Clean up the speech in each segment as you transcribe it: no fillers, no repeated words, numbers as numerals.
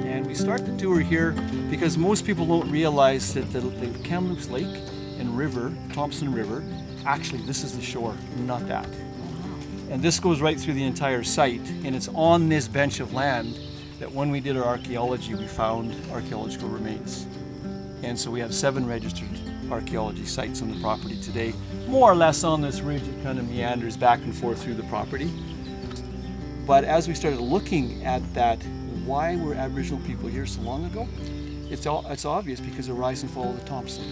And we start the tour here because most people don't realize that the Kamloops Lake and River, Thompson River, actually this is the shore, not that. And this goes right through the entire site, and it's on this bench of land that when we did our archaeology, we found archaeological remains. And so we have 7 registered archaeology sites on the property today, more or less on this ridge. It kind of meanders back and forth through the property. But as we started looking at that, why were Aboriginal people here so long ago? It's obvious because of rise and fall of the Thompson.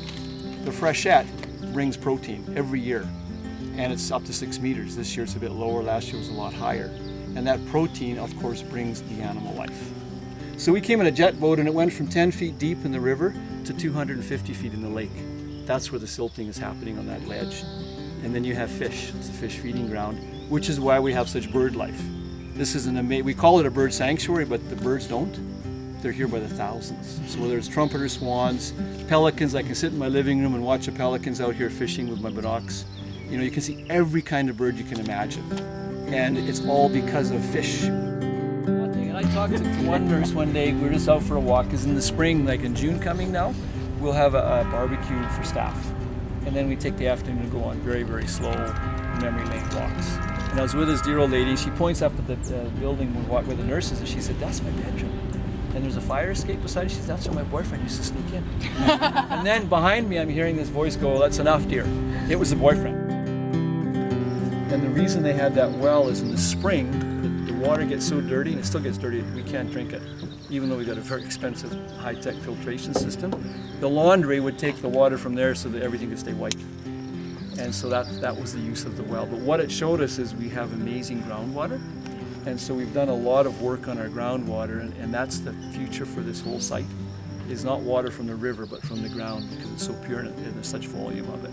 The freshet brings protein every year, and it's up to 6 meters. This year it's a bit lower, last year was a lot higher. And that protein, of course, brings the animal life. So we came in a jet boat and it went from 10 feet deep in the river to 250 feet in the lake. That's where the silting is happening on that ledge. And then you have fish, it's a fish feeding ground, which is why we have such bird life. This is we call it a bird sanctuary, but the birds don't. They're here by the thousands. So whether it's trumpeter swans, pelicans, I can sit in my living room and watch the pelicans out here fishing with my binocs. You know, you can see every kind of bird you can imagine. And it's all because of fish. And I talked to one nurse one day, we were just out for a walk, because in the spring, like in June coming now, we'll have a barbecue for staff. And then we take the afternoon and go on very, very slow memory lane walks. And I was with this dear old lady, she points up at the building where the nurse is, and she said, "That's my bedroom." And there's a fire escape beside it. She said, "That's where my boyfriend used to sneak in." And then behind me, I'm hearing this voice go, "That's enough, dear." It was the boyfriend. And the reason they had that well is in the spring, the water gets so dirty, and it still gets dirty, we can't drink it. Even though we've got a very expensive high-tech filtration system, the laundry would take the water from there so that everything could stay white. And so that was the use of the well. But what it showed us is we have amazing groundwater. And so we've done a lot of work on our groundwater, and that's the future for this whole site, is not water from the river, but from the ground, because it's so pure and there's such volume of it.